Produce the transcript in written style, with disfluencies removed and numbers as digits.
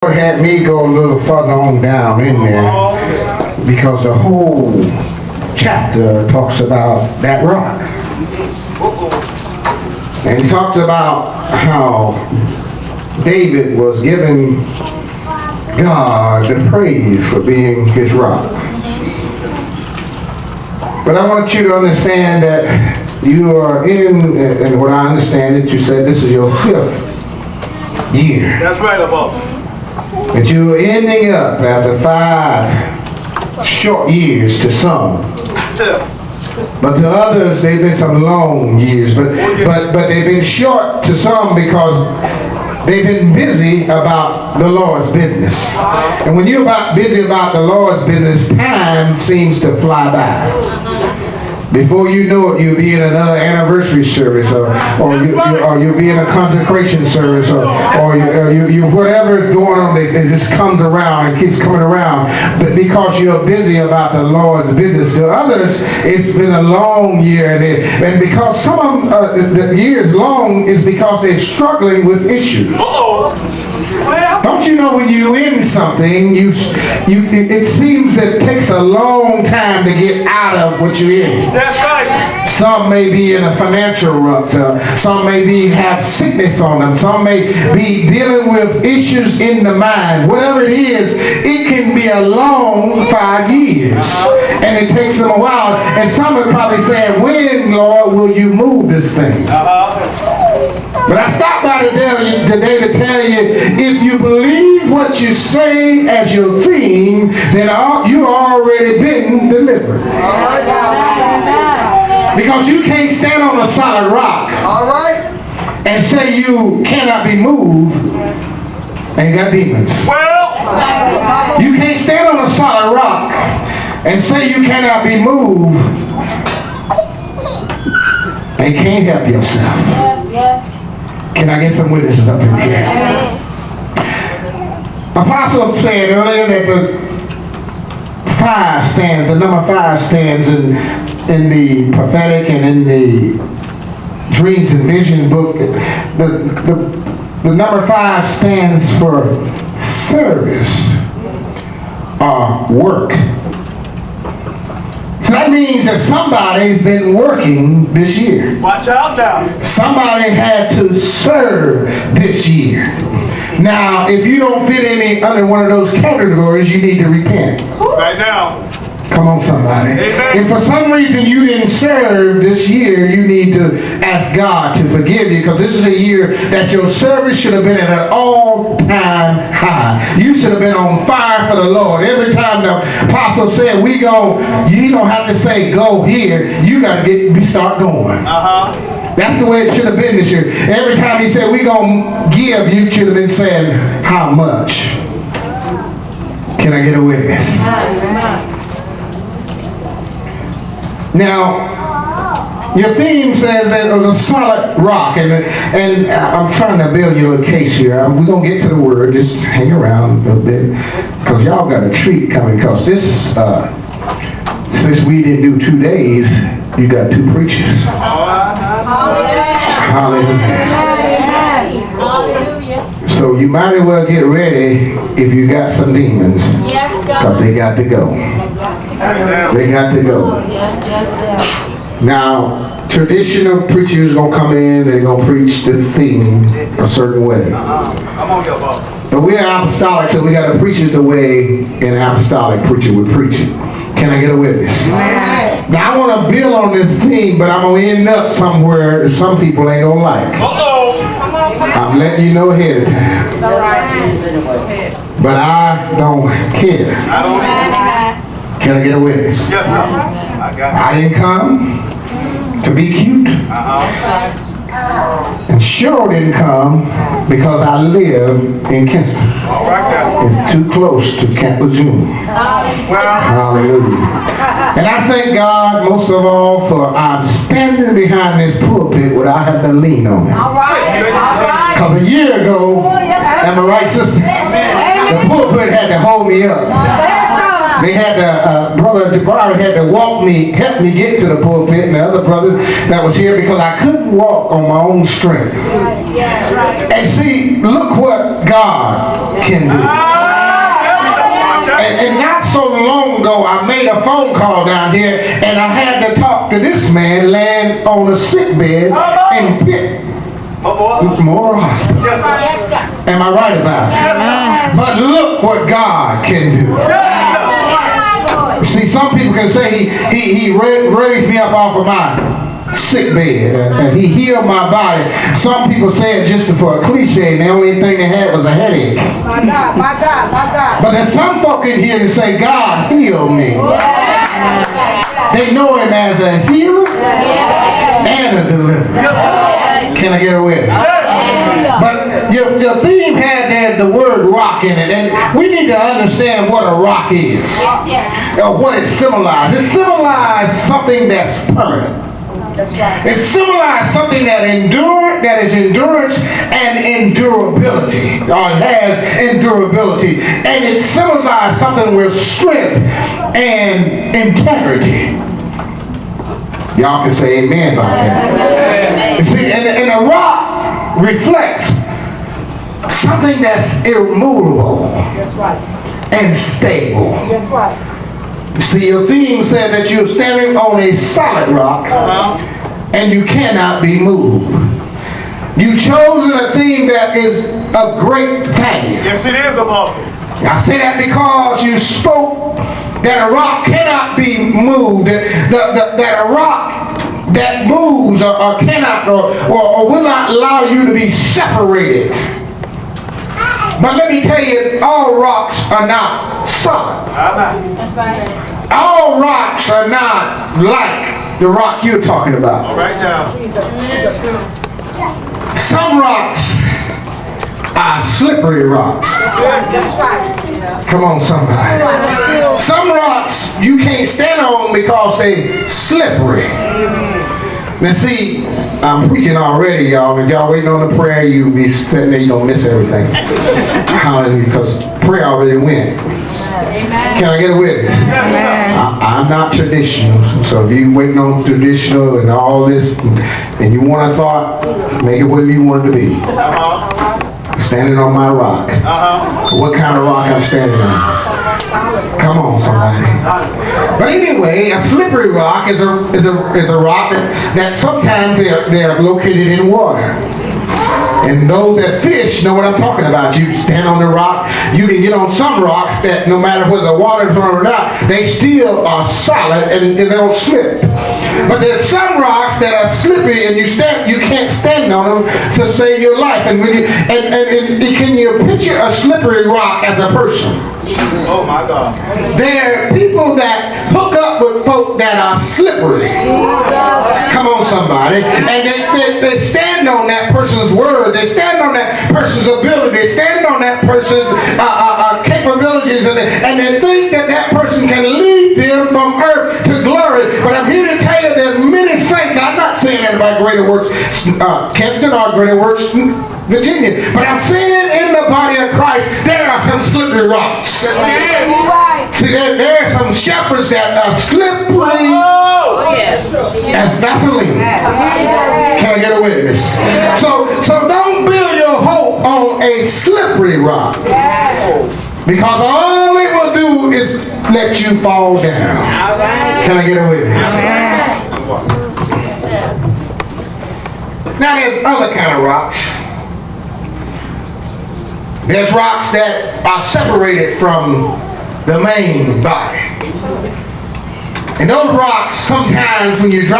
Lord had me go a little further on down in there because the whole chapter talks about that rock. And he talked about how David was giving God the praise for being his rock. But I want you to understand that you are in, and what I understand it, you said this is your 5th year. That's right, Apostle. That you're ending up after 5 short years to some. But to others, they've been some long years. But they've been short to some because they've been busy about the Lord's business. And when you're busy about the Lord's business, time seems to fly by. Before you know it, you'll be in another anniversary service, or you'll be in a consecration service, or you whatever is going on, it just comes around and keeps coming around. But because you're busy about the Lord's business, to others, it's been a long year, and because some of them, the year is long, is because they're struggling with issues. Don't you know when you in something, it seems it takes a long time to get out of what you're in. That's right. Some may be in a financial rut. Some may have sickness on them. Some may be dealing with issues in the mind. Whatever it is, it can be a long 5 years. And it takes them a while. And some are probably saying, when, Lord, will you move this thing? But I stopped by today to tell you, if you believe what you say as your theme, then you already been delivered. Because you can't stand on a solid rock and say you cannot be moved and got demons. You can't stand on a solid rock and say you cannot be moved and can't help yourself. Can I get some witnesses up in here? Apostle said earlier that the number 5 stands in the prophetic and in the dreams and vision book. The number 5 stands for service or work. So that means that somebody's been working this year. Watch out now. Somebody had to serve this year. Now, if you don't fit under one of those categories, you need to repent. Right now. Come on, somebody. Amen. If for some reason you didn't serve this year, you need to ask God to forgive you, because this is a year that your service should have been at an all-time high. You should have been on fire for the Lord. Every time the apostle said, you don't have to say go here. You got to start going. That's the way it should have been this year. Every time he said we gonna give, you should have been saying how much. Can I get a witness? Now, your theme says that it was a solid rock, and I'm trying to build you a little case here. We're going to get to the word. Just hang around a little bit, because y'all got a treat coming, because this is, since we didn't do 2 days, you got 2 preachers. Hallelujah. So you might as well get ready if you got some demons, because they got to go. They got to go. Now, traditional preachers going to come in, they're going to preach the theme a certain way. But we're apostolic, so we got to preach it the way an apostolic preacher would preach it. Can I get a witness? Now, I want to build on this theme, but I'm going to end up somewhere that some people ain't going to like. I'm letting you know ahead of time. But I don't care. Can I get a witness? Yes, sir. I didn't come to be cute. And sure didn't come because I live in Kinston. It's too close to Camp Lejeune. Hallelujah. And I thank God most of all for I'm standing behind this pulpit where I have to lean on it. Because a year ago, am I right, sister? The pulpit had to hold me up. They had to, Brother Jabari had to help me get to the pulpit, and the other brother that was here, because I couldn't walk on my own strength. And see, look what God can do. And not so long ago, I made a phone call down here, and I had to talk to this man laying on a sick bed in Pitt Memorial Hospital. Am I right about it? But look what God can do. See, some people can say he raised me up off of my sick bed and he healed my body. Some people say it just for a cliche, and the only thing they had was a headache. My God, my God, my God. But there's some folk in here that say, God healed me. They know him as a healer and a deliverer. Can I get a witness? But your theme had the word rock in it, and we need to understand what a rock is, or what it symbolizes. It symbolizes something that's permanent. It symbolizes something that is endurance and endurability, or has endurability, and it symbolizes something with strength and integrity. Y'all can say amen about that. You see, and a rock reflects something that's immovable and stable. See, your theme said that you're standing on a solid rock and you cannot be moved. You've chosen a theme that is of great value. Yes, it is, Apostle. I say that because you spoke that a rock cannot be moved, that a rock that moves or cannot or will not allow you to be separated. But let me tell you, all rocks are not solid. All rocks are not like the rock you're talking about. All right now. Some rocks are slippery rocks. Come on, somebody. Some rocks you can't stand on because they slippery. Now see, I'm preaching already, y'all. If y'all waiting on the prayer, you be sitting there, you don't miss everything. Hallelujah, because prayer already went. Can I get a witness? I'm not traditional, so if you waiting on traditional and all this, and you want a thought, make it whatever you want it to be. Standing on my rock. What kind of rock I'm standing on? Come on, somebody. But anyway, a slippery rock is a rock that sometimes they're located in water. And those that fish know what I'm talking about. You stand on the rock, you can get on some rocks that no matter whether the water's on or not, they still are solid and they don't slip. But there's some rocks that are slippery and you can't stand on them to save your life. And when can you picture a slippery rock as a person? Oh my God. There are people that hook up with folk that are slippery. Come on, somebody. And they stand on that person's word. They stand on that person's ability. They stand on that person's capabilities. And they think that person can lead them from earth to glory. But I'm here to tell you there's many saints. I'm not saying everybody Greater Works, Kinston or Greater Works, Virginia. But I'm saying in the body of Christ, there are some slippery rocks. See, there are some shepherds that are slippery as Vaseline. Can I get a witness? So don't build your hope on a slippery rock. Because all it will do is let you fall down. Can I get a witness? Now there's other kind of rocks. There's rocks that are separated from the main body. And those rocks, sometimes when you drive